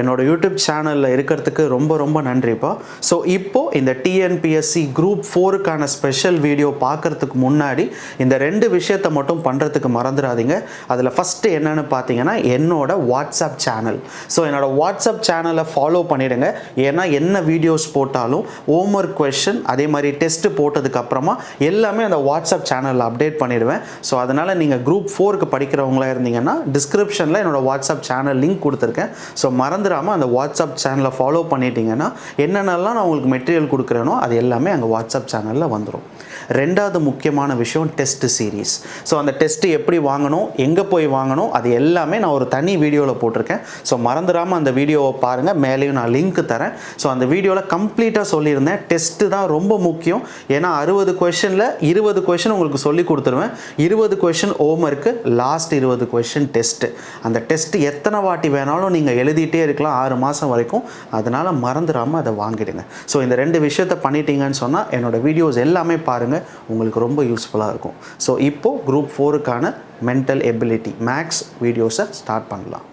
என்னோட யூடியூப் சேனலில் இருக்கிறதுக்கு ரொம்ப ரொம்ப நன்றிப்பா. ஸோ இப்போது இந்த டிஎன்பிஎஸ்சி குரூப் 4க்கான ஸ்பெஷல் வீடியோ பார்க்குறதுக்கு முன்னாடி இந்த 2 விஷயத்தை மட்டும் பண்ணுறதுக்கு மறந்துடாதீங்க. அதில் ஃபஸ்ட்டு என்னென்னு பார்த்தீங்கன்னா என்னோட வாட்ஸ்அப் சேனல். ஸோ என்னோட வாட்ஸ்அப் சேனலை ஃபாலோ பண்ணிவிடுங்க. ஏன்னா என்ன வீடியோஸ் போட்டாலும் ஹோம்ஒர்க் கொஷின் அதே மாதிரி டெஸ்ட்டு போட்டதுக்கப்புறமா எல்லாமே அந்த வாட்ஸ்அப் சேனலில் அப்டேட் பண்ணிடுவேன். ஸோ அதனால் நீங்கள் குரூப் 4க்கு படிக்கிறவங்களா இருந்தீங்கன்னா டிஸ்கிரிப்ஷனில் என்னோடய வாட்ஸ்அப் சேனல் லிங்க் கொடுத்துருக்கேன். ஸோ மறந்துடாமல் அந்த வாட்ஸ்அப் சேனலை ஃபாலோ பண்ணிட்டீங்கன்னா என்னென்னலாம் நான் உங்களுக்கு மெட்டீரியல் கொடுக்குறேனோ அது எல்லாமே அங்கே வாட்ஸ்அப் சேனலில் வந்துடும். ரெண்டாவது முக்கியமான விஷயம் டெஸ்ட் சீரீஸ். ஸோ அந்த டெஸ்ட்டு எப்படி வாங்கணும், எங்கே போய் வாங்கணும், அது எல்லாமே நான் ஒரு தனி வீடியோவில் போட்டிருக்கேன். ஸோ மறந்துடாமல் அந்த வீடியோவை பாருங்கள், மேலேயும் நான் லிங்க் தரேன். ஸோ அந்த வீடியோவில் கம்ப்ளீட்டாக சொல்லியிருந்தேன் டெஸ்ட்டு தான் ரொம்ப முக்கியம். ஏன்னா 60 கொஷனில் 20 கொஷின் உங்களுக்கு சொல்லி கொடுத்துருவேன். 20 question homework, last 20 question test. அந்த டெஸ்ட்டு எத்தனை வாட்டி வேணாலும் நீங்கள் எழுதிட்டே இருக்கலாம் 6 மாதம் வரைக்கும். அதனால் மறந்துடாமல் அதை வாங்கிடுங்க. ஸோ இந்த 2 விஷயத்தை பண்ணிட்டீங்கன்னு சொன்னால் என்னோடய வீடியோஸ் எல்லாமே பாருங்கள், உங்களுக்கு ரொம்ப யூஸ்ஃபுல்லாக இருக்கும். ஸோ இப்போது குரூப் 4க்கான மென்டல் எபிலிட்டி மேக்ஸ் வீடியோஸை ஸ்டார்ட் பண்ணலாம்.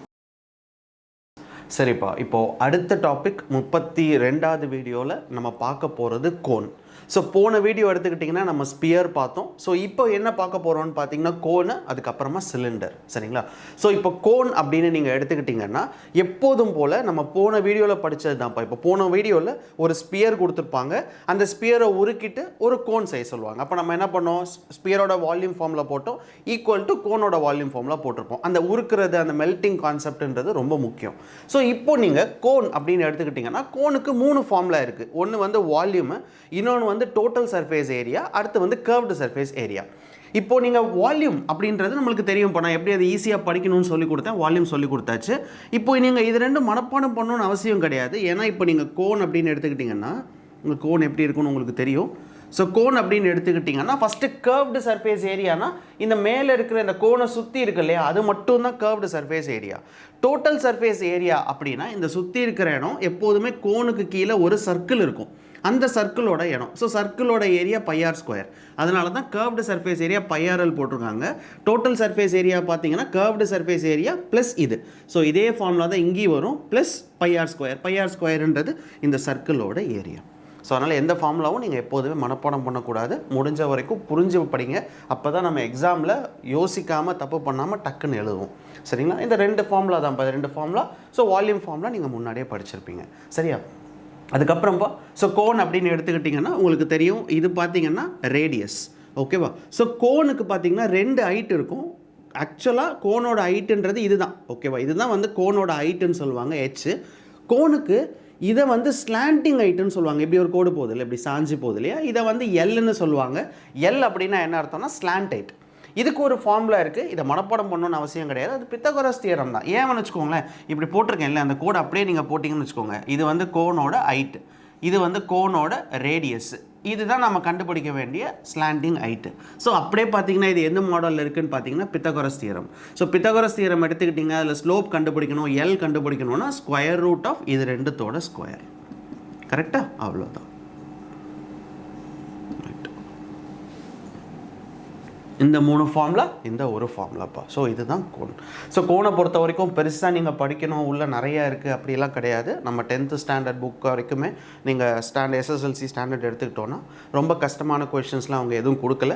சரிப்பா, இப்போது அடுத்த டாபிக் 32வது வீடியோவில் நம்ம பார்க்க போகிறது கோன். ஸோ போன வீடியோ எடுத்துக்கிட்டிங்கன்னா நம்ம ஸ்பியர் பார்த்தோம். ஸோ இப்போ என்ன பார்க்க போகிறோம்னு பார்த்தீங்கன்னா கோனு, அதுக்கப்புறமா சிலிண்டர். சரிங்களா? ஸோ இப்போ கோன் அப்படின்னு நீங்கள் எடுத்துக்கிட்டிங்கன்னா எப்போதும் போல் நம்ம போன வீடியோவில் படித்தது தான்ப்பா. இப்போ போன வீடியோவில் ஒரு ஸ்பியர் கொடுத்துருப்பாங்க, அந்த ஸ்பியரை உருக்கிட்டு ஒரு கோன் செய்ய சொல்லுவாங்க. அப்போ நம்ம என்ன பண்ணோம், ஸ்பியரோட வால்யூம் ஃபார்மில் போட்டோம், ஈக்குவல் டு கோனோட வால்யூம் ஃபார்மில் போட்டிருப்போம். அந்த உருக்குறது, அந்த மெல்ட்டிங் கான்செப்ட்ன்றது ரொம்ப முக்கியம். ஸோ இப்போ நீங்கள் கோன் அப்படின்னு எடுத்துக்கிட்டிங்கன்னா கோனுக்கு 3 ஃபார்முலா இருக்குது. ஒன்று வந்து வால்யூமு, இன்னொன்று வந்து டோட்டல் சர்ஃபேஸ் ஏரியா, அடுத்து வந்து கர்வ்டு சர்ஃபேஸ் ஏரியா. இப்போ நீங்கள் வால்யூம் அப்படின்றது நம்மளுக்கு தெரியும். இப்போ நான் எப்படி அது ஈஸியாக படிக்கணும்னு சொல்லி கொடுத்தேன், வால்யூம் சொல்லி கொடுத்தாச்சு. இப்போ நீங்கள் இது 2 மனப்பாடம் பண்ணணும்னு அவசியம் கிடையாது. ஏன்னா இப்போ நீங்கள் கோன் அப்படின்னு எடுத்துக்கிட்டிங்கன்னா உங்கள் கோன் எப்படி இருக்குன்னு உங்களுக்கு தெரியும். ஸோ கோன் அப்படின்னு எடுத்துக்கிட்டிங்கன்னா ஃபஸ்ட்டு கர்வ்டு சர்ஃபேஸ் ஏரியானா இந்த மேலே இருக்கிற இந்த கோனை சுற்றி இருக்கு இல்லையா, அது மட்டும் தான் curved surface area. Total surface area அப்படின்னா இந்த சுற்றி இருக்கிற இடம் எப்போதுமே கோனுக்கு கீழே ஒரு சர்க்கிள் இருக்கும், அந்த சர்க்கிளோட இடம். ஸோ சர்க்கிளோட ஏரியா πr². அதனால தான் கர்வ்டு சர்ஃபேஸ் ஏரியா πrl போட்டிருக்காங்க. டோட்டல் சர்ஃபேஸ் ஏரியா பார்த்தீங்கன்னா கர்வ்டு சர்ஃபேஸ் ஏரியா ப்ளஸ் இது. ஸோ இதே ஃபார்முலா தான் இங்கேயும் வரும், ப்ளஸ் πr². πr²ன்றது இந்த சர்க்கிளோட ஏரியா. ஸோ அதனால் எந்த ஃபார்முலாவும் நீங்கள் எப்போதுமே மனப்பாடம் பண்ணக்கூடாது. முடிஞ்ச வரைக்கும் புரிஞ்சு படிங்க. அப்போ தான் நம்ம எக்ஸாமில் யோசிக்காமல் தப்பு பண்ணாமல் டக்குன்னு எழுதுவோம். சரிங்களா? இந்த 2 ஃபார்முலா தான், 2 ஃபார்முலா. ஸோ வால்யூம் ஃபார்முலா நீங்கள் முன்னாடியே படிச்சிருப்பீங்க. சரியா? அதுக்கப்புறம்ப்பா ஸோ கோன் அப்படின்னு எடுத்துக்கிட்டிங்கன்னா உங்களுக்கு தெரியும், இது பார்த்தீங்கன்னா ரேடியஸ். ஓகேவா? ஸோ கோனுக்கு பார்த்தீங்கன்னா 2 ஹைட் இருக்கும். ஆக்சுவலாக கோனோட ஹைட்டுன்றது இதுதான். ஓகேவா? இதுதான் வந்து கோனோட ஹைட்டுன்னு சொல்லுவாங்க, ஹெச். கோனுக்கு இதை வந்து ஸ்லாண்டிங் ஹைட்டுன்னு சொல்லுவாங்க. இப்படி ஒரு கோடு போகுது இல்லை, இப்படி சாஞ்சி போகுது இல்லையா, இதை வந்து எல்லுன்னு சொல்லுவாங்க. எல் அப்படின்னா என்ன அர்த்தம்னா ஸ்லாண்ட் ஹைட். இதுக்கு ஒரு ஃபார்முலா இருக்குது, இதை மனப்பாடம் பண்ணணும்னு அவசியம் கிடையாது. அது பித்தகோரஸ் தியரம் தான். ஏன் வச்சுக்கோங்களேன், இப்படி போட்டிருக்கேன் இல்லை, அந்த கோடு அப்படியே நீங்கள் போட்டிங்கன்னு வச்சுக்கோங்க. இது வந்து கோனோட ஹைட்டு, இது வந்து கோனோட ரேடியஸ். இதுதான் நம்ம கண்டுபிடிக்க வேண்டிய ஸ்லாண்டிங் ஹைட்டு. ஸோ அப்படியே பார்த்தீங்கன்னா இது எந்த மாடலில் இருக்குதுன்னு பார்த்தீங்கன்னா Pythagoras theorem. So Pythagoras theorem எடுத்துக்கிட்டிங்க, அதில் ஸ்லோப் கண்டுபிடிக்கணும், எல் கண்டுபிடிக்கணும்னா ஸ்கொயர் ரூட் ஆஃப் இது 2தோட ஸ்கொயர். கரெக்டாக? அவ்வளோதான். இந்த 3 ஃபார்முலா, இந்த ஒரு ஃபார்முலாப்பா. ஸோ இதுதான் கோன். ஸோ கோனை பொறுத்த வரைக்கும் பெருசாக நீங்கள் படிக்கணும் உள்ள நிறையா இருக்குது அப்படிலாம் கிடையாது. நம்ம 10th ஸ்டாண்டர்ட் புக் வரைக்குமே நீங்கள் SSLC ஸ்டாண்டர்ட் எடுத்துக்கிட்டோன்னா ரொம்ப கஷ்டமான கொஷின்ஸ்லாம் அவங்க எதுவும் கொடுக்கல.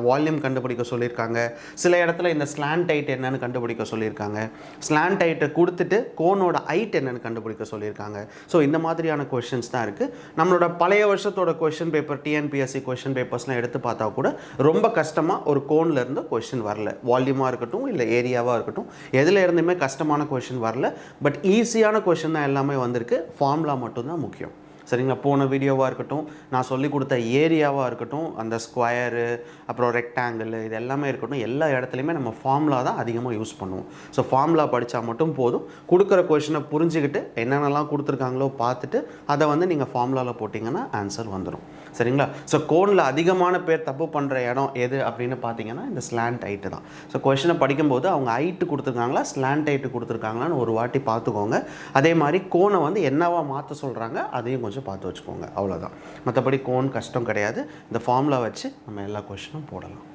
வால்யூம் கண்டுபிடிக்க சொல்லியிருக்காங்க, சில இடத்துல இந்த ஸ்லாண்ட் ஹைட் என்னன்னு கண்டுபிடிக்க சொல்லியிருக்காங்க, ஸ்லாண்ட் ஹைட்டை கொடுத்துட்டு கோனோட ஹைட் என்னன்னு கண்டுபிடிக்க சொல்லியிருக்காங்க. ஸோ இந்த மாதிரியான கொஷின்ஸ் தான் இருக்குது. நம்மளோட பழைய வருஷத்தோட கொஷின் பேப்பர், டிஎன்பிஎஸ்சி கொஷின் பேப்பர்ஸ்லாம் எடுத்து பார்த்தா கூட ரொம்ப கஷ்டமாக ஒரு கோனில் இருந்து கொஷின் வரல. வால்யூமாக இருக்கட்டும் இல்லை ஏரியாவாக இருக்கட்டும், எதில் இருந்துமே கஷ்டமான கொஷின் வரல. பட் ஈஸியான கொஷின் தான் எல்லாமே வந்திருக்கு. ஃபார்முலா மட்டும்தான் முக்கியம். சரிங்களா? போன வீடியோவாக இருக்கட்டும், நான் சொல்லி கொடுத்த ஏரியாவாக இருக்கட்டும், அந்த ஸ்கொயரு அப்புறம் ரெக்டாங்கிள் இது எல்லாமே இருக்கட்டும், எல்லா இடத்துலையுமே நம்ம ஃபார்முலா தான் அதிகமாக யூஸ் பண்ணுவோம். ஸோ ஃபார்முலா படித்தா மட்டும் போதும். கொடுக்குற கொஷினை புரிஞ்சுக்கிட்டு என்னென்னலாம் கொடுத்துருக்காங்களோ பார்த்துட்டு அதை வந்து நீங்கள் ஃபார்முலாவில் போட்டிங்கன்னா ஆன்சர் வந்துடும். சரிங்களா? ஸோ கோனில் அதிகமான பேர் தப்பு பண்ணுற இடம் எது அப்படின்னு பார்த்தீங்கன்னா இந்த ஸ்லாண்ட் ஹைட்டு தான். ஸோ கொஷினை படிக்கும்போது அவங்க ஹைட்டு கொடுத்துருக்காங்களா ஸ்லாண்ட் ஹைட்டு கொடுத்துருக்காங்களான்னு ஒரு வாட்டி பார்த்துக்கோங்க. அதே மாதிரி கோனை வந்து என்னவா மாற்ற சொல்கிறாங்க அதையும் கொஞ்சம் பார்த்து வச்சுக்கோங்க. அவ்வளோதான். மற்றபடி கோன் கஷ்டம் கிடையாது. இந்த ஃபார்முலா வச்சு நம்ம எல்லா கொஷினும் போடலாம்.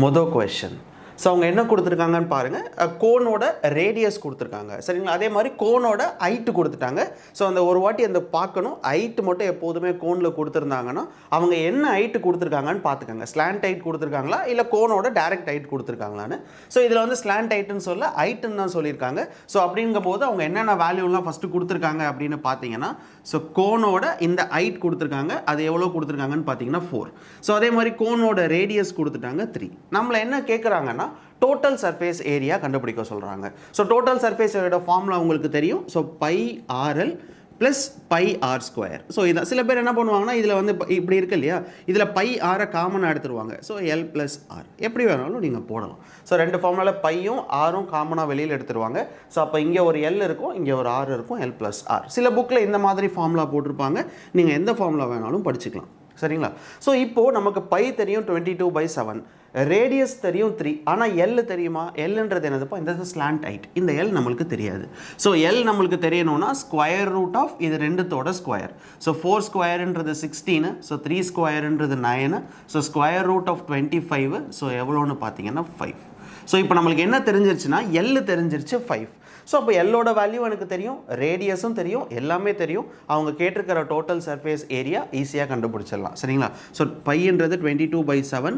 மொதல் கொஷின், ஸோ அவங்க என்ன கொடுத்துருக்காங்கன்னு பாருங்கள், கோனோட ரேடியஸ் கொடுத்துருக்காங்க சரிங்களா. அதே மாதிரி கோனோட ஹைட்டு கொடுத்துட்டாங்க. ஸோ அந்த ஒரு வாட்டி அந்த பார்க்கணும், ஹைட்டு மட்டும் எப்போதுமே கோனில் கொடுத்துருந்தாங்கன்னா அவங்க என்ன ஹைட்டு கொடுத்துருக்காங்கன்னு பார்த்துக்கோங்க. ஸ்லாண்ட் ஹைட் கொடுத்துருக்காங்களா இல்லை கோனோட டைரக்ட் ஹைட் கொடுத்துருக்காங்களான்னு. ஸோ இதில் வந்து ஸ்லாண்ட் ஹைட்டுன்னு சொல்ல ஹைட்டுன்னு தான் சொல்லியிருக்காங்க. ஸோ அப்படிங்கும் போது அவங்க என்னென்ன வேல்யூலாம் ஃபஸ்ட்டு கொடுத்துருக்காங்க அப்படின்னு பார்த்தீங்கன்னா, ஸோ கோனோட இந்த ஹைட் கொடுத்துருக்காங்க, அது எவ்வளோ கொடுத்துருக்காங்கன்னு பார்த்தீங்கன்னா 4. ஸோ அதே மாதிரி கோனோட ரேடியஸ் கொடுத்துட்டாங்க 3. நம்மளை என்ன கேட்குறாங்கன்னா டோட்டல் சர்ஃபேஸ் ஏரியா கண்டுபிடிக்க சொல்கிறாங்க. ஸோ டோட்டல் சர்ஃபேஸ் ஏரியோட ஃபார்முலா உங்களுக்கு தெரியும். So pi r l plus pi r square. So இதான் சில பேர் என்ன பண்ணுவாங்கன்னா இதில் வந்து இப்படி இருக்கு இல்லையா, இதில் பை ஆரை காமனாக எடுத்துருவாங்க. ஸோ எல் ப்ளஸ் ஆர் எப்படி வேணாலும் நீங்கள் போடலாம். ஸோ ரெண்டு ஃபார்முலாவில் பையும் ஆரும் காமனாக வெளியில் எடுத்துருவாங்க. ஸோ அப்போ இங்கே ஒரு எல் இருக்கும், இங்கே ஒரு ஆர் இருக்கும், எல் ப்ளஸ் ஆர். சில புக்கில் இந்த மாதிரி ஃபார்முலா போட்டிருப்பாங்க, நீங்கள் எந்த ஃபார்முலா வேணாலும் படிச்சுக்கலாம் சரிங்களா. ஸோ இப்போது நமக்கு பை தெரியும் 22/7, ரேடியஸ் தெரியும் 3. ஆனால் எல் தெரியுமா? எல்ன்றது என்னதுப்பா, இந்த ஸ்லாண்ட் ஹைட். இந்த எல் நம்மளுக்கு தெரியாது. ஸோ எல் நம்மளுக்கு தெரியணும்னா ஸ்கொயர் ரூட் ஆஃப் இது ரெண்டுத்தோட ஸ்கொயர். ஸோ 4 ஸ்கொயர்ன்றது 16, ஸோ 3 ஸ்கொயர்ன்றது 9, so square root of 25, so எவ்வளோன்னு பார்த்தீங்கன்னா 5. ஸோ இப்போ நம்மளுக்கு என்ன தெரிஞ்சிருச்சுன்னா எல் தெரிஞ்சிருச்சு 5. ஸோ அப்போ எல்லோட வேல்யூ எனக்கு தெரியும், ரேடியஸும் தெரியும், எல்லாமே தெரியும். அவங்க கேட்டிருக்கிற டோட்டல் சர்ஃபேஸ் ஏரியா ஈஸியாக கண்டுபிடிச்சிடலாம் சரிங்களா. ஸோ பைன்றது 22/7.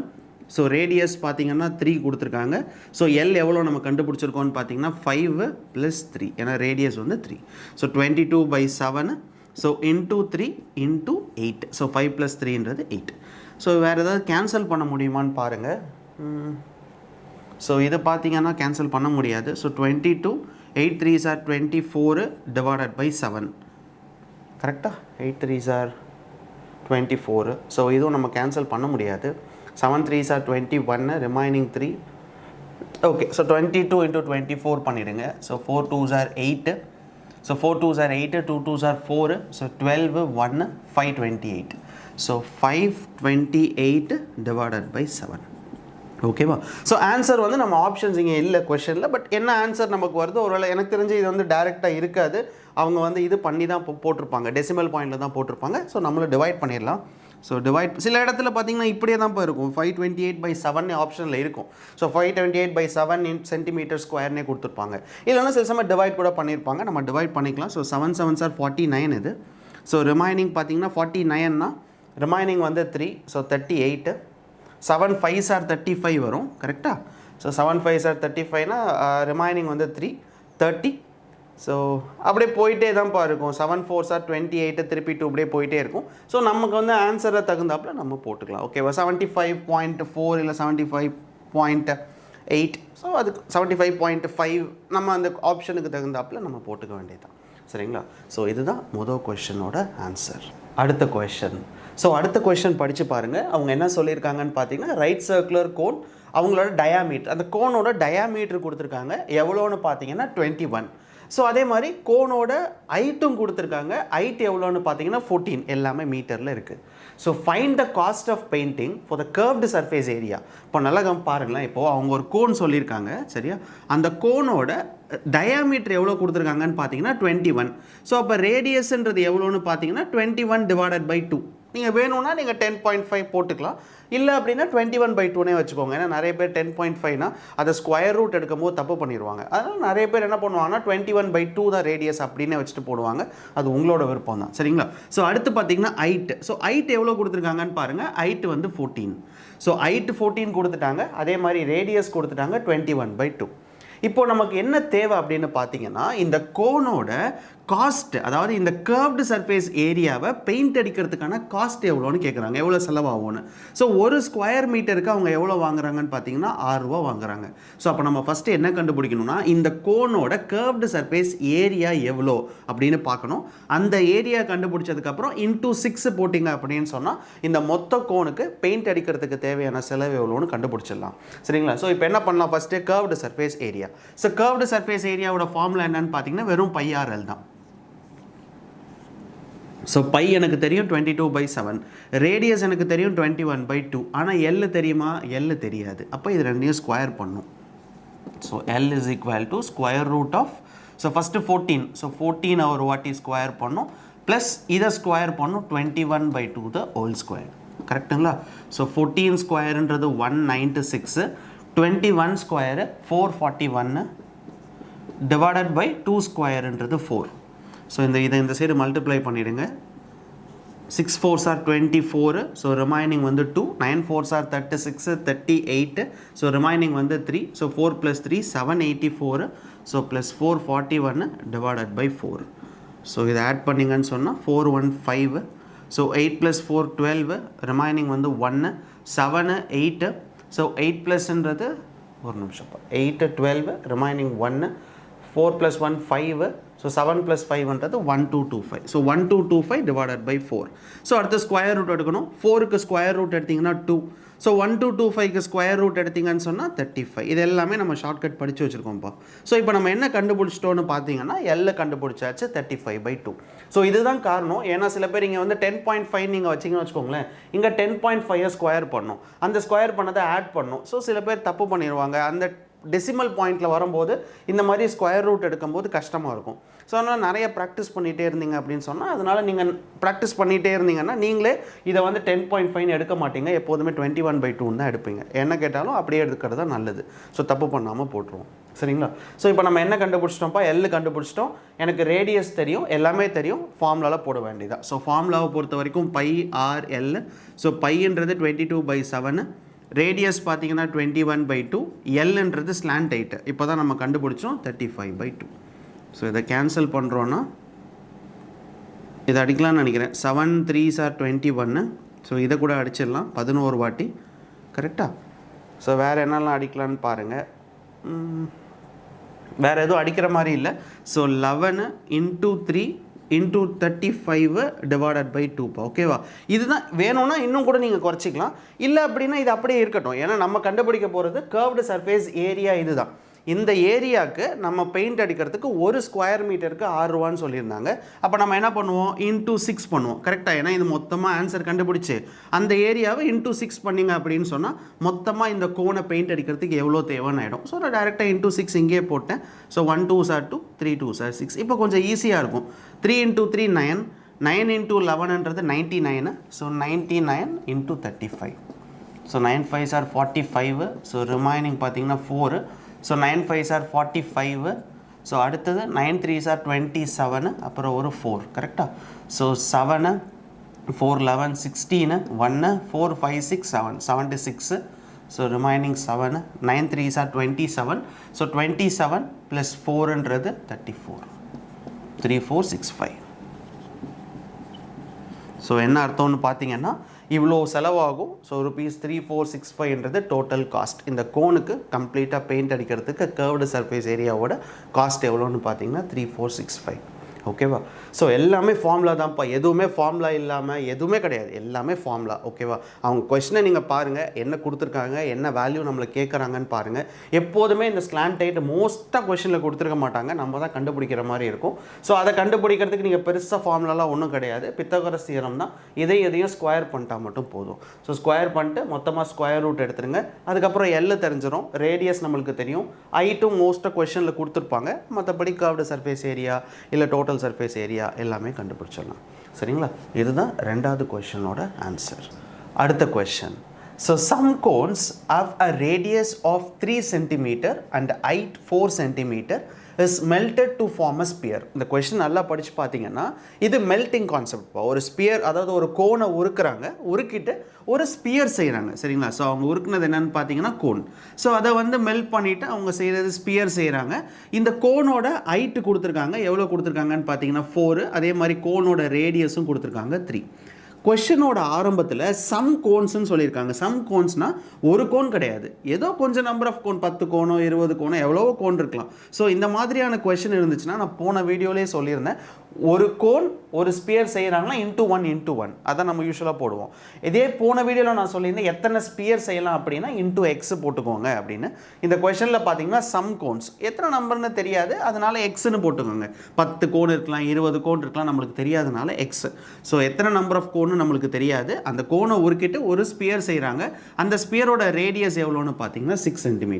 ஸோ ரேடியஸ் பார்த்தீங்கன்னா 3 கொடுத்துருக்காங்க. ஸோ எல் எவ்வளோ நம்ம கண்டுபிடிச்சிருக்கோன்னு பார்த்தீங்கன்னா 5 + 3, ஏன்னா ரேடியஸ் வந்து 3. So 22/7, so into 3 into 8. So 5 + 3ன்றது 8. So வேறு ஏதாவது கேன்சல் பண்ண முடியுமான்னு பாருங்கள். ஸோ இது பார்த்தீங்கன்னா கேன்சல் பண்ண முடியாது. So 22, 8 3s are 24 divided by 7. கரெக்டாக 8 3s are 24. ஸோ இதுவும் நம்ம கேன்சல் பண்ண முடியாது. 7 3s are 21, remaining 3. Okay, so 22 into 24 பண்ணிடுங்க. So 4 2s are 8. So 4 2s are 8, 2 2s are 4. So 12 1 528. So 528 divided by 7. ஓகேவா. ஸோ ஆன்சர் வந்து நம்ம ஆப்ஷன்ஸ் இங்கே இல்லை கொஷனில். பட் என்ன ஆன்சர் நமக்கு வருதோ, ஒருவேளை எனக்கு தெரிஞ்சு இது வந்து டேரெக்டாக இருக்காது, அவங்க வந்து இது பண்ணி தான் போட்டிருப்பாங்க, டெசிமல் பாயிண்டில் தான் போட்டிருப்பாங்க. ஸோ நம்மளை டிவைட் பண்ணிடலாம். ஸோ டிவைட் சில இடத்துல பார்த்தீங்கன்னா இப்படியே தான் இருக்கும், 528/7 ஆப்ஷனில் இருக்கும். ஸோ 528/7 சென்டிமீட்டர் ஸ்கொயர்னே கொடுத்துருப்பாங்க. இல்லைன்னா சில சமயம் டிவைட் கூட பண்ணியிருப்பாங்க, நம்ம டிவைட் பண்ணிக்கலாம். ஸோ 7 7s are 49 இது. ஸோ ரிமைனிங் பார்த்தீங்கன்னா 49னா ரிமைனிங் வந்து 3, ஸோ 38. 7 5s are 35 வரும் கரெக்டாக. ஸோ 7 5s are 35னா ரிமைனிங் வந்து 3 30. ஸோ அப்படியே போயிட்டே தான்ப்பா இருக்கும். 7 4s are 28, திருப்பி 2 அப்படியே போயிட்டே இருக்கும். ஸோ நமக்கு வந்து ஆன்சரை தகுந்தாப்புல நம்ம போட்டுக்கலாம். ஓகேவா. 75.4 இல்லை 75.8, ஸோ அதுக்கு 75.5 நம்ம அந்த ஆப்ஷனுக்கு தகுந்தாப்புல நம்ம போட்டுக்க வேண்டியதுதான் சரிங்களா. ஸோ இதுதான் முதல் கொஷனோட ஆன்சர். அடுத்த கொஷன். ஸோ அடுத்த கொஷன் படித்து பாருங்கள். அவங்க என்ன சொல்லியிருக்காங்கன்னு பார்த்தீங்கன்னா, ரைட் சர்க்குலர் கோன், அவங்களோட டயாமீட்டர், அந்த கோனோட டயாமீட்டர் கொடுத்துருக்காங்க எவ்வளோன்னு பார்த்தீங்கன்னா 21. ஸோ அதே மாதிரி கோனோட ஹைட்டும் கொடுத்துருக்காங்க. ஹைட் எவ்வளோன்னு பார்த்தீங்கன்னா 14, எல்லாமே மீட்டரில் இருக்குது. So find the cost of painting for the curved surface area. இப்போ நல்லா பாருங்களேன், இப்போது அவங்க ஒரு கோன் சொல்லியிருக்காங்க சரியா. அந்த கோனோட டயாமீட்டர் எவ்வளோ கொடுத்துருக்காங்கன்னு பார்த்தீங்கன்னா 21. ஸோ அப்போ ரேடியஸ்ன்றது எவ்வளோன்னு பார்த்தீங்கன்னா 21 divided by 2. நீங்கள் வேணும்னா நீங்கள் 10.5 போட்டுக்கலாம், இல்லை அப்படின்னா 21/2னே வச்சுக்கோங்க. ஏன்னா நிறைய பேர் 10.5னா அதை ஸ்கொயர் ரூட் எடுக்கும் போது தப்பு பண்ணிடுவாங்க. அதனால் நிறைய பேர் என்ன பண்ணுவாங்கன்னா 21/2 தான் ரேடியஸ் அப்படின்னே வச்சுட்டு போடுவாங்க. அது உங்களோட விருப்பம் தான் சரிங்களா. ஸோ அடுத்து பார்த்தீங்கன்னா ஹைட். ஸோ ஹைட் எவ்வளோ கொடுத்துருக்காங்கன்னு பாருங்கள். ஹைட் வந்து 14. ஸோ ஹைட் 14 கொடுத்துட்டாங்க. அதே மாதிரி ரேடியஸ் கொடுத்துட்டாங்க 21/2. இப்போ நமக்கு என்ன தேவை அப்படின்னு பார்த்தீங்கன்னா, இந்த கோனோட காஸ்ட், அதாவது இந்த கர்வ்டு சர்ஃபேஸ் ஏரியாவை பெயிண்ட் அடிக்கிறதுக்கான காஸ்ட் எவ்வளோன்னு கேட்குறாங்க, எவ்வளோ செலவாகும்னு. ஸோ ஒரு ஸ்கொயர் மீட்டருக்கு அவங்க எவ்வளோ வாங்குறாங்கன்னு பார்த்தீங்கன்னா 6 ரூபா வாங்குறாங்க. ஸோ அப்போ நம்ம ஃபஸ்ட்டு என்ன கண்டுபிடிக்கணும்னா, இந்த கோனோட கர்வ்டு சர்ஃபேஸ் ஏரியா எவ்வளோ அப்படின்னு பார்க்கணும். அந்த ஏரியா கண்டுபிடிச்சதுக்கப்புறம் இன்டூ 6 போட்டிங்க அப்படின்னு சொன்னால் இந்த மொத்த கோனுக்கு பெயிண்ட் அடிக்கிறதுக்கு தேவையான செலவு எவ்வளோன்னு கண்டுபிடிச்சிடலாம் சரிங்களா. ஸோ இப்போ என்ன பண்ணலாம், first curved surface area. So curved surface ஏரியாவோட ஃபார்முலா என்னன்னு பார்த்தீங்கன்னா வெறும் πRL தான். ஸோ பை எனக்கு தெரியும் 22/7, ரேடியஸ் எனக்கு தெரியும் 21/2. ஆனால் எல் தெரியுமா? எல் தெரியாது. அப்போ இது ரெண்டையும் ஸ்கொயர் பண்ணும். So l is equal to square root of, so first 14, so 14 ஒரு வாட்டி ஸ்கொயர் பண்ணும், ப்ளஸ் இதை ஸ்கொயர் பண்ணும் 21/2 த ஹோல் ஸ்கொயர். கரெக்டுங்களா. ஸோ 14 ஸ்கொயருன்றது 196, 21 ஸ்கொயரு 441 டிவைடட் பை 2 ஸ்கொயருன்றது 4. ஸோ இந்த சைடு மல்டிப்ளை பண்ணிவிடுங்க. 6 4s are 24, ஸோ ரிமைனிங் வந்து 2. 9 4s are 36, 38, ஸோ ரிமைனிங் வந்து 3. So 4 + 3 784, so plus 441 divided by 4. So இதை ஆட் பண்ணிங்கன்னு சொன்னால் 415. ஸோ 8 + 4 12, ரிமைனிங் வந்து 1, 7 8. ஸோ 8 ப்ளஸ்ன்றது ஒரு நிமிஷம் 8 12, ரிமைனிங் 1, 4 + 1 5. ஸோ 7 + 5ன்றது 1225. So 1225 divided by 4. ஸோ அடுத்து ஸ்கொயர் ரூட் எடுக்கணும். 4க்கு ஸ்கொயர் ரூட் எடுத்திங்கன்னா 2. ஸோ 1225க்கு ஸ்கொயர் ரூட் எடுத்திங்கன்னு சொன்னால் 35. இது எல்லாமே நம்ம ஷார்ட்கட் படித்து வச்சுருக்கோம்ப்பா. ஸோ இப்போ நம்ம என்ன கண்டுபிடிச்சிட்டோன்னு பார்த்தீங்கன்னா எல்லை கண்டுபிடிச்சாச்சு 35/2. ஸோ இதுதான் காரணம். ஏன்னா சில பேர் இங்கே வந்து 10.5 நீங்கள் வச்சிங்கன்னு வச்சுக்கோங்களேன், இங்கே 10.5 ஸ்கொயர் பண்ணணும், அந்த ஸ்கொயர் பண்ணதை ஆட் பண்ணணும். ஸோ சில பேர் தப்பு பண்ணிடுவாங்க. அந்த டெசிமல் பாயிண்டில் வரும்போது இந்த மாதிரி ஸ்கொயர் ரூட் எடுக்கும்போது கஷ்டமாக இருக்கும். ஸோ அதனால் நிறைய ப்ராக்டிஸ் பண்ணிகிட்டே இருந்தீங்க அப்படின்னு சொன்னால், அதனால் நீங்கள் ப்ராக்டிஸ் பண்ணிகிட்டே இருந்தீங்கன்னா நீங்களே இதை வந்து 10.5 எடுக்க மாட்டீங்க, எப்போதுமே 21/2 தான் எடுப்பீங்க. என்ன கேட்டாலும் அப்படியே எடுக்கிறது தான் நல்லது. ஸோ தப்பு பண்ணாமல் போட்டுருவோம். சரிங்களா? ஸோ இப்போ நம்ம என்ன கண்டுபிடிச்சிட்டோம்ப்பா, எல் கண்டுபிடிச்சிட்டோம். எனக்கு ரேடியஸ் தெரியும், எல்லாமே தெரியும், ஃபார்முலாவில் போட வேண்டியதான். ஸோ ஃபார்முலாவை பொறுத்த வரைக்கும் πr/l. ஸோ πன்றது 22/7, ரேடியஸ் பார்த்தீங்கன்னா 21/2, எல்ன்றது ஸ்லாண்ட் ஹைட். இப்போ தான் நம்ம கண்டுபிடிச்சோம் 35/2. ஸோ இதை கேன்சல் பண்ணுறோன்னா இதை அடிக்கலாம்னு நினைக்கிறேன். 7 3s are 21. ஸோ இதை கூட அடிச்சிடலாம் 11 வாட்டி. கரெக்டாக? ஸோ வேறு என்னெல்லாம் அடிக்கலான்னு பாருங்கள். வேறு எதுவும் அடிக்கிற மாதிரி இல்லை. So 11 × 3 × 35 divided by 2. ஓகேவா? இதுதான் வேணும்னா இன்னும் கூட நீங்கள் குறைச்சிக்கலாம். இல்லை அப்படின்னா இது அப்படியே இருக்கட்டும். ஏன்னா நம்ம கண்டுபிடிக்க போகிறது கர்வ்டு சர்ஃபேஸ் ஏரியா. இதுதான். இந்த ஏரியாவுக்கு நம்ம பெயிண்ட் அடிக்கிறதுக்கு ஒரு ஸ்கொயர் மீட்டருக்கு 6 ரூபான்னு சொல்லியிருந்தாங்க. அப்போ நம்ம என்ன பண்ணுவோம், × 6 பண்ணுவோம். கரெக்டாக? ஏன்னா இது மொத்தமாக ஆன்சர் கண்டுபிடிச்சி அந்த ஏரியாவை × 6 பண்ணிங்க அப்படின்னு சொன்னால் மொத்தமாக இந்த கோனை பெயிண்ட் அடிக்கிறதுக்கு எவ்வளோ தேவைன்னு ஆகிடும். ஸோ நான் டேரெக்டாக × 6 இங்கே போட்டேன். So 1 2s are 2, 3 2s are 6. இப்போ கொஞ்சம் ஈஸியாக இருக்கும். 3 × 3 9, 9 × 11ன்றது 99. So 99 × 35. So 9 5s are 45. So remaining பார்த்தீங்கன்னா 4. So 9 5s are 45. ஸோ அடுத்தது 9 3s are 27, அப்புறம் ஒரு 4. கரெக்டாக? So 7 4 11 16, 1 4 5 6 7 76. So remaining 7. 9 3s are 27. So 27 + 4ன்றது 34. 3465. ஸோ என்ன அர்த்தம்னு பார்த்தீங்கன்னா இவ்வளோ செலவாகும். ஸோ ₹3465ன்றது டோட்டல் காஸ்ட். இந்த கோனுக்கு கம்ப்ளீட்டாக பெயிண்ட் அடிக்கிறதுக்கு கர்வ்டு சர்ஃபேஸ் ஏரியாவோட காஸ்ட் எவ்வளோன்னு பார்த்தீங்கன்னா 3465. ஓகேவா? ஸோ எல்லாமே ஃபார்முலா தான்ப்பா. எதுவுமே ஃபார்முலா இல்லாமல் எதுவுமே கிடையாது. எல்லாமே ஃபார்முலா. ஓகேவா? அவங்க கொஸ்டினை நீங்கள் பாருங்கள், என்ன கொடுத்துருக்காங்க, என்ன வேல்யூ நம்மளை கேட்குறாங்கன்னு பாருங்கள். எப்போதுமே இந்த ஸ்லாண்ட் ஹைட் மோஸ்ட்டாக கொஸ்டினில் கொடுத்துருக்க மாட்டாங்க, நம்ம தான் கண்டுபிடிக்கிற மாதிரி இருக்கும். ஸோ அதை கண்டுபிடிக்கிறதுக்கு நீங்கள் பெருசாக ஃபார்முலாலாம் ஒன்றும் கிடையாது. பித்தகோரஸ் தியரம் தான். எதையும் ஸ்கொயர் பண்ணிட்டா மட்டும் போதும். ஸோ ஸ்கொயர் பண்ணிட்டு மொத்தமாக ஸ்கொயர் ரூட் எடுத்துருங்க. அதுக்கப்புறம் எல் தெரிஞ்சிடும், ரேடியஸ் நம்மளுக்கு தெரியும், ஹைட்டும் மோஸ்ட்டாக கொஸ்டினில் கொடுத்துருப்பாங்க. மற்றபடி கர்வ்டு சர்ஃபேஸ் ஏரியா இல்லை டோட்டல் சர்ஃபேஸ் ஏரியா எல்லாமே கண்டுபிடிச்சிடலாம். சரிங்களா? இதுதான் ரெண்டாவது கொஸ்டினோட ஆன்சர். அடுத்த question. So some cones have a radius of 3 cm and height 4 cm is melted to form a sphere. இந்த கொஸ்டின் நல்லா படித்து பார்த்தீங்கன்னா இது மெல்டிங் கான்செப்ட். ஒரு ஸ்பியர், அதாவது ஒரு கோனை உருக்குறாங்க, உருக்கிட்டு ஒரு ஸ்பியர் செய்கிறாங்க. சரிங்களா? ஸோ அவங்க உருக்குனது என்னென்னு பார்த்தீங்கன்னா கோன். ஸோ அதை வந்து மெல்ட் பண்ணிவிட்டு அவங்க செய்கிறது ஸ்பியர் செய்கிறாங்க. இந்த கோனோட ஹைட்டு கொடுத்துருக்காங்க. எவ்வளோ கொடுத்துருக்காங்கன்னு பார்த்தீங்கன்னா 4. அதே மாதிரி கோனோட ரேடியஸும் கொடுத்துருக்காங்க 3. கொஸ்டினோட ஆரம்பத்தில் சம் கோன்ஸ்ன்னு சொல்லியிருக்காங்க. சம் கோன்ஸ்னால் ஒரு கோன் கிடையாது, ஏதோ கொஞ்சம் நம்பர் ஆஃப் கோன், 10 கோனோ 20 கோனோ எவ்வளவோ கோன் இருக்கலாம். ஸோ இந்த மாதிரியான கொஸ்டின் இருந்துச்சுன்னா நான் போன வீடியோலேயே சொல்லியிருந்தேன், ஒரு கோன் ஒரு ஸ்பியர் செய்கிறாங்கன்னா × 1 அதான் நம்ம யூஸ்வலாக போடுவோம். இதே போன வீடியோவில் நான் சொல்லியிருந்தேன் எத்தனை ஸ்பியர் செய்யலாம் அப்படின்னா × போட்டுக்கோங்க அப்படின்னு. இந்த கொஸ்டினில் பார்த்தீங்கன்னா சம் கோன்ஸ் எத்தனை நம்பர்னு தெரியாது, அதனால் எக்ஸ்ன்னு போட்டுக்கோங்க. 10 கோன் இருக்கலாம், 20 கோன் இருக்கலாம், நம்மளுக்கு தெரியாதனால எக்ஸ். ஸோ எத்தனை நம்பர் ஆஃப் கோன்னு நம்மளுக்கு தெரியாது. அந்த கோனை உருக்கிட்டு ஒரு ஸ்பியர் செய்கிறாங்க. அந்த ஸ்பியரோட ரேடியஸ் எவ்வளோன்னு பார்த்தீங்கன்னா 6 cm.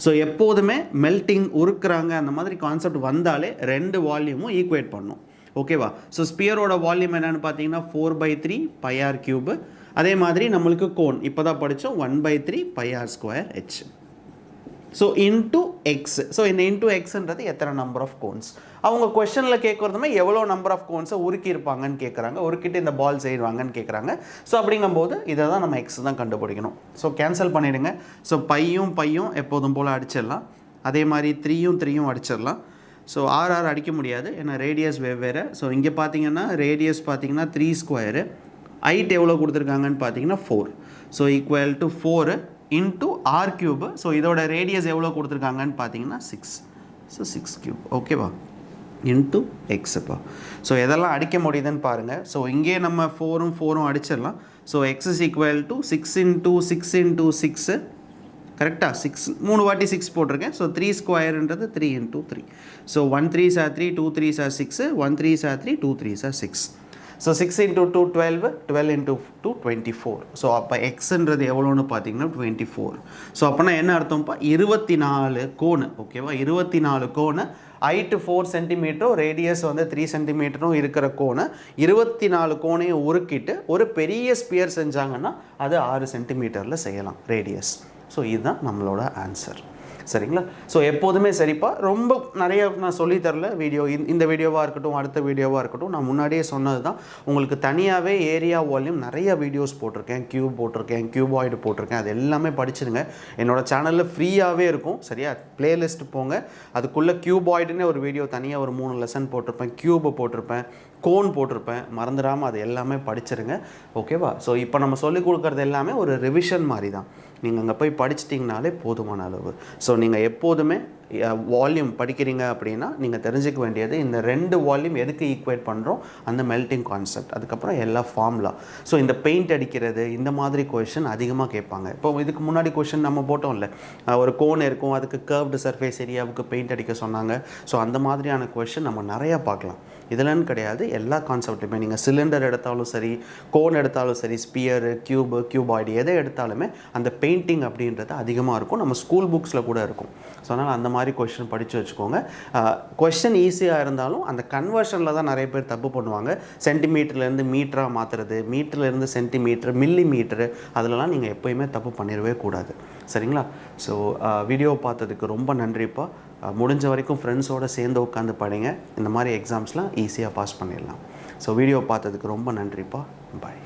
ஸோ எப்போதுமே மெல்டிங் உருக்குறாங்க அந்த மாதிரி கான்செப்ட் வந்தாலே 2 வால்யூமும் ஈக்குவேட் பண்ணும். ஓகேவா? ஸோ ஸ்பியரோட வால்யூம் என்னென்னு பார்த்தீங்கன்னா 4/3 πr³. அதே மாதிரி நம்மளுக்கு கோன் இப்போ தான் படித்தோம் 1/3 πr²h. So into X. So இந்த இன்டூ எக்ஸ்ன்றது எத்தனை நம்பர் ஆஃப் கோன்ஸ். அவங்க கொஷனில் கேட்குறதுமே எவ்வளோ நம்பர் ஆஃப் கோன்ஸை உருக்கியிருப்பாங்கன்னு கேட்குறாங்க, உருக்கிட்டு இந்த பால் செய்வாங்கன்னு கேட்குறாங்க. ஸோ அப்படிங்கும்போது இதை தான் நம்ம எக்ஸ் தான் கண்டுபிடிக்கணும். ஸோ கேன்சல் பண்ணிவிடுங்க. ஸோ பையும் எப்போதும் போல் அடிச்சிடலாம். அதே மாதிரி 3யும் அடிச்சிடலாம். ஸோ ஆர் அடிக்க முடியாது, ஏன்னா ரேடியஸ் வெவ்வேறு. ஸோ இங்கே பார்த்தீங்கன்னா ரேடியஸ் பார்த்தீங்கன்னா 3 ஸ்கொயரு, ஹைட் எவ்வளோ கொடுத்துருக்காங்கன்னு பார்த்தீங்கன்னா 4. So equal to 4 into r cube. So இதோட ரேடியஸ் எவ்வளோ கொடுத்துருக்காங்கன்னு பார்த்தீங்கன்னா 6. ஸோ 6 கியூப், ஓகேவா, இன்ட்டு எக்ஸுப்பா. ஸோ எதெல்லாம் அடிக்க முடியுதுன்னு பாருங்கள். ஸோ இங்கே நம்ம 4ம் அடிச்சிடலாம். So x is equal to 6 into 6 into 6, கரெக்டாக 6 3 வாட்டி 6 போட்டிருக்கேன். ஸோ 3 ஸ்கொயருன்றது 3 into 3. So 1 3s are 3, 2 3s are 6, 1 3s are 3, 2 3s are 6. So 6 into 2 12, 12 into 2 24. So அப்போ எக்ஸுன்றது எவ்வளோன்னு பார்த்தீங்கன்னா 24. ஸோ அப்போனா என்ன அர்த்தம்ப்பா, 24 கோணு, ஓகேவா, 24 கோணு, ஹைட்டு 4 சென்டிமீட்டரும் ரேடியஸ் வந்து 3 சென்டிமீட்டரும் இருக்கிற கோணை 24 கோணையும் உருக்கிட்டு ஒரு பெரிய ஸ்பியர் செஞ்சாங்கன்னா அது 6 சென்டிமீட்டரில் செய்யலாம் ரேடியஸ். ஸோ இதுதான் நம்மளோட ஆன்சர், சரிங்களா. ஸோ எப்போதுமே சரிப்பா, ரொம்ப நிறைய நான் சொல்லித்தரல வீடியோ, இந்த வீடியோவாக இருக்கட்டும் அடுத்த வீடியோவாக இருக்கட்டும், நான் முன்னாடியே சொன்னது தான். உங்களுக்கு தனியாகவே ஏரியா வால்யூம் நிறைய வீடியோஸ் போட்டிருக்கேன், கியூப் போட்டிருக்கேன், கியூபாய்டு போட்டிருக்கேன், அது எல்லாமே படிச்சுடுங்க. என்னோடய சேனலில் ஃப்ரீயாகவே இருக்கும், சரியா. பிளேலிஸ்ட் போங்க, அதுக்குள்ளே கியூபாய்டுன்னு ஒரு வீடியோ தனியாக ஒரு 3 லெசன் போட்டிருப்பேன், கியூபை போட்டிருப்பேன், கோன் போட்டிருப்பேன், மறந்துடாமல் அது எல்லாமே படிச்சிருங்க, ஓகேவா. ஸோ இப்போ நம்ம சொல்லிக் கொடுக்குறது எல்லாமே ஒரு ரிவிஷன் மாதிரி தான், நீங்கள் அங்கே போய் படிச்சிட்டிங்கனாலே போதுமான அளவு. ஸோ நீங்கள் எப்போதுமே வால்யூம் படிக்கிறீங்க அப்படின்னா நீங்கள் தெரிஞ்சுக்க வேண்டியது இந்த 2 வால்யூம் எதுக்கு ஈக்குவேட் பண்ணுறோம், அந்த மெல்டிங் கான்செப்ட், அதுக்கப்புறம் எல்லா ஃபார்முலா. ஸோ இந்த பெயிண்ட் அடிக்கிறது இந்த மாதிரி கொஷின் அதிகமாக கேட்பாங்க. இப்போ இதுக்கு முன்னாடி கொஷின் நம்ம போட்டோம்ல, ஒரு கோன் இருக்கும், அதுக்கு கர்வ்டு சர்ஃபேஸ் ஏரியாவுக்கு பெயிண்ட் அடிக்க சொன்னாங்க. ஸோ அந்த மாதிரியான கொஷின் நம்ம நிறையா பார்க்கலாம். இதெல்லாம் கிடையாது, எல்லா கான்செப்ட்டுமே நீங்கள் சிலிண்டர் எடுத்தாலும் சரி, கோன் எடுத்தாலும் சரி, ஸ்பியரு, கியூபு, கியூபாய்டு எதை எடுத்தாலுமே அந்த பெயிண்டிங் அப்படின்றது அதிகமாக இருக்கும், நம்ம ஸ்கூல் புக்ஸில் கூட இருக்கும். ஸோ அதனால் அந்த மாதிரி கொஷின் படித்து வச்சுக்கோங்க. கொஷின் ஈஸியாக இருந்தாலும் அந்த கன்வர்ஷனில் தான் நிறைய பேர் தப்பு பண்ணுவாங்க. சென்டிமீட்டர்லேருந்து மீட்டராக மாற்றுறது, மீட்டர்லேருந்து சென்டிமீட்டர், மில்லி மீட்டரு, அதிலலாம் நீங்கள் எப்போயுமே தப்பு பண்ணிடவே கூடாது, சரிங்களா. ஸோ வீடியோ பார்த்ததுக்கு ரொம்ப நன்றிப்பா. முடிஞ்ச வரைக்கும் ஃப்ரெண்ட்ஸோடு சேர்ந்து உட்காந்து படிங்க, இந்த மாதிரி எக்ஸாம்ஸ்லாம் ஈஸியாக பாஸ் பண்ணிடலாம். ஸோ வீடியோ பார்த்ததுக்கு ரொம்ப நன்றிப்பா, பாய்.